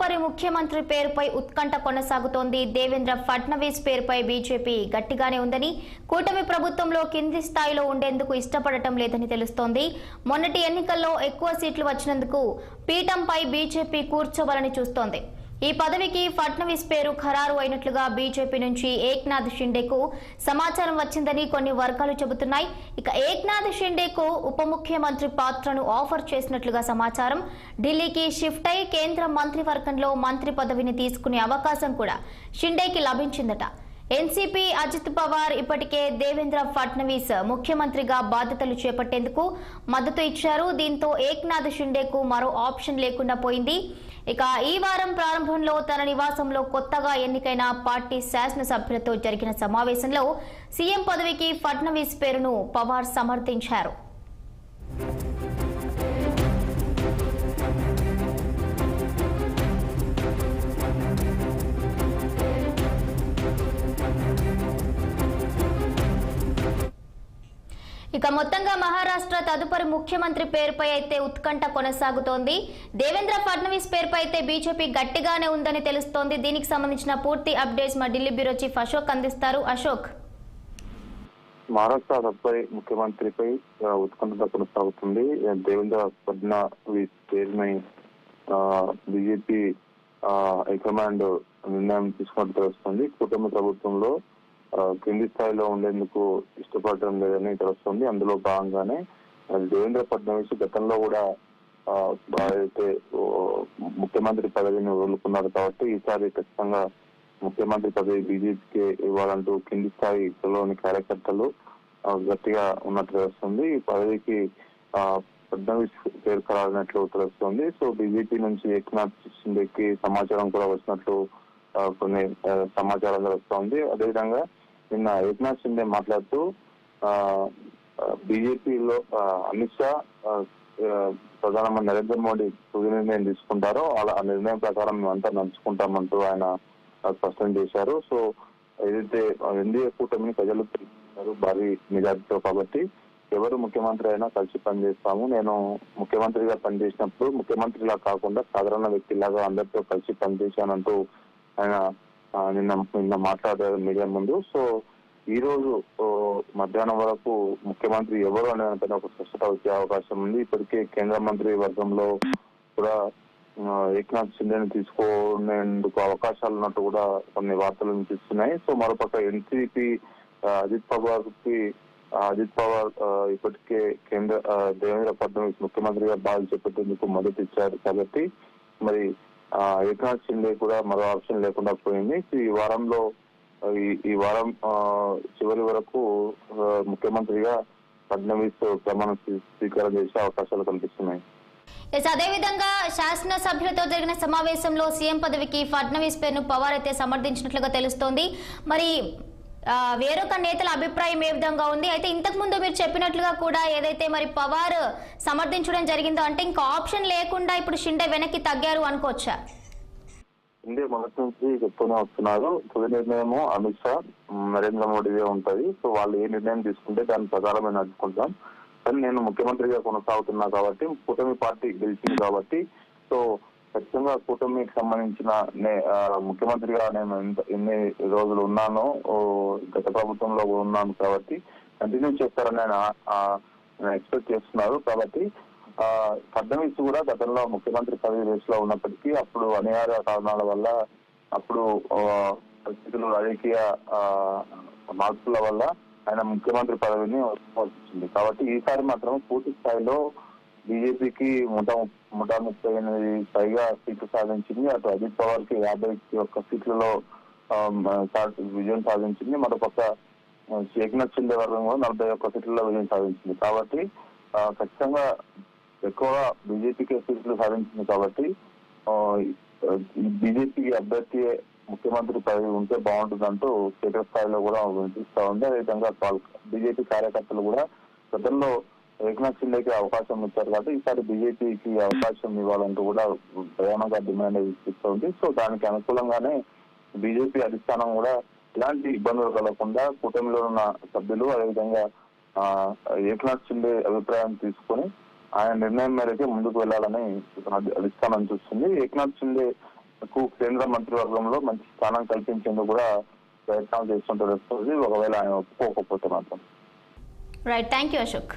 తదుపరి ముఖ్యమంత్రి పేరుపై ఉత్కంఠ కొనసాగుతోంది. దేవేంద్ర ఫడ్నవీస్ పేరుపై బీజేపీ గట్టిగానే ఉందని, కూటమి ప్రభుత్వంలో కింది స్థాయిలో ఉండేందుకు ఇష్టపడటం లేదని తెలుస్తోంది. మొన్నటి ఎన్నికల్లో ఎక్కువ సీట్లు వచ్చినందుకు పీఠంపై బీజేపీ కూర్చోవాలని చూస్తోంది. ఈ పదవికి ఫడ్నవీస్ పేరు ఖరారు అయినట్లుగా బీజేపీ నుంచి ఏక్నాథ్ షిండేకు సమాచారం వచ్చిందని కొన్ని వర్గాలు చెబుతున్నాయి. ఇక ఏక్నాథ్ షిండేకు ఉప ముఖ్యమంత్రి పాత్రను ఆఫర్ చేసినట్లుగా సమాచారం. ఢిల్లీకి షిఫ్ట్ అయి కేంద్ర మంత్రివర్గంలో మంత్రి పదవిని తీసుకునే అవకాశం కూడా షిండేకి లభించిందట. ఎన్సీపీ అజిత్ పవార్ ఇప్పటికే దేవేంద్ర ఫడ్నవీస్ ముఖ్యమంత్రిగా బాధ్యతలు చేపట్టేందుకు మద్దతు ఇచ్చారు. దీంతో ఏక్నాథ్ షిండేకు మరో ఆప్షన్ లేకుండా పోయింది. ఇక ఈ వారం ప్రారంభంలో తన నివాసంలో కొత్తగా ఎన్నికైన పార్టీ శాసనసభ్యులతో జరిగిన సమావేశంలో సీఎం పదవికి ఫడ్నవీస్ పేరును పవార్ సమర్థించారు. ఇక మొత్తంగా మహారాష్ట్ర తదుపరి ముఖ్యమంత్రి పేరుపై అయితే ఉత్కంఠ కొనసాగుతోంది. దేవేంద్ర ఫడ్నవీస్ పేరుపై అయితే బీజేపీ గట్టిగానే ఉందని తెలుస్తోంది. దీనికి సంబంధించిన పూర్తి అప్డేట్స్ మా ఢిల్లీ బ్యూరో చీఫ్ అశోక్ అందిస్తారు. అశోక్, మహారాష్ట్ర తదుపరి ముఖ్యమంత్రిపై ఉత్కంఠ కొనసాగుతుంది. దేవేంద్ర ఫడ్నవీస్ పేరుపై బీజేపీ హైకమాండ్ నిర్ణయం తీసుకున్నట్టు తెలుస్తుంది. కూటమి ప్రభుత్వంలో కింది స్థాయిలో ఉండేందుకు ఇష్టపడటం లేదని తెలుస్తుంది. అందులో భాగంగానే దేవేంద్ర ఫడ్నవీస్ గతంలో కూడా అయితే ముఖ్యమంత్రి పదవిని వదులుకున్నారు. కాబట్టి ఈసారి ఖచ్చితంగా ముఖ్యమంత్రి పదవి బీజేపీకి ఇవ్వాలంటూ కింది స్థాయిలోని కార్యకర్తలు గట్టిగా ఉన్నట్టు తెలుస్తుంది. ఈ పదవికి ఫడ్నవీస్ పేరు ఖరారైనట్లు తెలుస్తుంది. సో బీజేపీ నుంచి ఏక్నాథ్ షిండేకి సమాచారం కూడా వచ్చినట్లు కొన్ని సమాచారం తెలుస్తోంది. అదేవిధంగా నిన్న ఏక్నాథ్ షిండే మాట్లాడుతూ బీజేపీలో అమిత్ షా ప్రధానమంత్రి నరేంద్ర మోడీ తుది నిర్ణయం తీసుకుంటారో అలా ఆ నిర్ణయం ప్రకారం మేమంతా నడుచుకుంటామంటూ ఆయన స్పష్టం చేశారు. సో ఏదైతే ఎన్డీఏ కూటమిని ప్రజలు పిలుస్తున్నారు భారీ మెజార్టీతో, కాబట్టి ఎవరు ముఖ్యమంత్రి అయినా కలిసి పనిచేస్తాము. నేను ముఖ్యమంత్రిగా పనిచేసినప్పుడు ముఖ్యమంత్రిలా కాకుండా సాధారణ వ్యక్తిలాగా అందరితో కలిసి పనిచేశానంటూ ఆయన నిన్న మాట్లాడారు మీడియా ముందు. సో ఈ రోజు మధ్యాహ్నం వరకు ముఖ్యమంత్రి ఎవరు అనే దానిపైన ఒక స్పష్టత వచ్చే అవకాశం ఉంది. ఇప్పటికే కేంద్ర మంత్రి వర్గంలో కూడా ఏక్నాథ్ షిండేని తీసుకునేందుకు అవకాశాలు ఉన్నట్టు కూడా కొన్ని వార్తలు వినిపిస్తున్నాయి. సో మరోపక్క ఎన్సీపీ అజిత్ పవార్ ఇప్పటికే దేవేంద్ర ఫడ్నవీస్ ముఖ్యమంత్రిగా బాధ్యత చేపట్టేందుకు మద్దతు ఇచ్చారు. కాబట్టి మరి ఏక్నాథ్ షిండే కూడా మరో ఆప్షన్ లేకుండా పోయింది. ఈ వారం చివరి వరకు ముఖ్యమంత్రిగా ఫడ్నవీస్ ప్రమాణ స్వీకారం చేసే అవకాశాలు కనిపిస్తున్నాయి. అదేవిధంగా శాసనసభ్యులతో జరిగిన సమావేశంలో సీఎం పదవికి ఫడ్నవీస్ పేరును పవార్ అయితే సమర్థించినట్లుగా తెలుస్తోంది. మరి వేరొక నేతల అభిప్రాయం ఏ విధంగా ఉంది? అయితే ఇంతకు ముందు మీరు చెప్పినట్లుగా కూడా ఏదైతే మరి పవార్ సమర్థించడం జరిగిందో అంటే ఇంకా ఆప్షన్ లేకుండా ఇప్పుడు షిండే వెనక్కి తగ్గారు అనుకోవచ్చా? షిండే మొదటి నుంచి చెప్తూనే వస్తున్నారు, తుది నిర్ణయము అమిత్ షా నరేంద్ర మోడీదే ఉంటది. సో వాళ్ళు ఏ నిర్ణయం తీసుకుంటే దాని ప్రకారమే నడుచుకుంటాం. కానీ నేను ముఖ్యమంత్రిగా కొనసాగుతున్నా కాబట్టి, కూటమి పార్టీ గెలిచింది కాబట్టి, సో ఖచ్చితంగా కూటమికి సంబంధించిన ముఖ్యమంత్రిగా నేను ఎన్ని రోజులు ఉన్నానో గత ప్రభుత్వంలో ఉన్నాను కాబట్టి కంటిన్యూ చేస్తారని ఆయన ఎక్స్పెక్ట్ చేస్తున్నారు. కాబట్టి ఫడ్నవీస్ కూడా గతంలో ముఖ్యమంత్రి పదవి రేసులో ఉన్నప్పటికీ అప్పుడు అనివార్య కారణాల వల్ల, అప్పుడు పరిస్థితులు రాజకీయ మార్పుల వల్ల ఆయన ముఖ్యమంత్రి పదవిని వచ్చింది. కాబట్టి ఈసారి మాత్రం పూర్తి స్థాయిలో బీజేపీకి 138 పైగా సీట్లు సాధించింది. అటు అజిత్ పవార్ కి 51 సీట్లలో విజయం సాధించింది. మరోపక్క ఏక్నాథ్ షిండే వర్గం కూడా 41 సీట్లలో విజయం సాధించింది. కాబట్టి ఖచ్చితంగా ఎక్కువగా బీజేపీకి సీట్లు సాధించింది. కాబట్టి బీజేపీ అభ్యర్థి ముఖ్యమంత్రి పదవి ఉంటే బాగుంటుందంటూ క్షేత్రస్థాయిలో కూడా వినిపిస్తా ఉంది. అదేవిధంగా బీజేపీ కార్యకర్తలు కూడా గతంలో ఏక్నాథ్ షిండేకి అవకాశం ఇచ్చారు కాబట్టి ఈసారి బీజేపీకి అవకాశం ఇవ్వాలంటూ కూడా ప్రధానంగా డిమాండ్ వినిపిస్తోంది. సో దానికి అనుకూలంగానే బీజేపీ అధిష్టానం కూడా ఎలాంటి ఇబ్బందులు కలగకుండా కూటమిలో ఉన్న సభ్యులు అదేవిధంగా ఏక్నాథ్ షిండే అభిప్రాయం తీసుకొని ఆయన నిర్ణయం మేరకే ముందుకు వెళ్లాలని అధిష్టానం చూస్తుంది. ఏక్నాథ్ షిండే కేంద్ర మంత్రివర్గంలో మంచి స్థానం కల్పించేందుకు కూడా ప్రయత్నాలు చేస్తుంటే వస్తుంది, ఒకవేళ ఆయన ఒప్పుకోకపోతే మాత్రం. Right, thank you Ashok.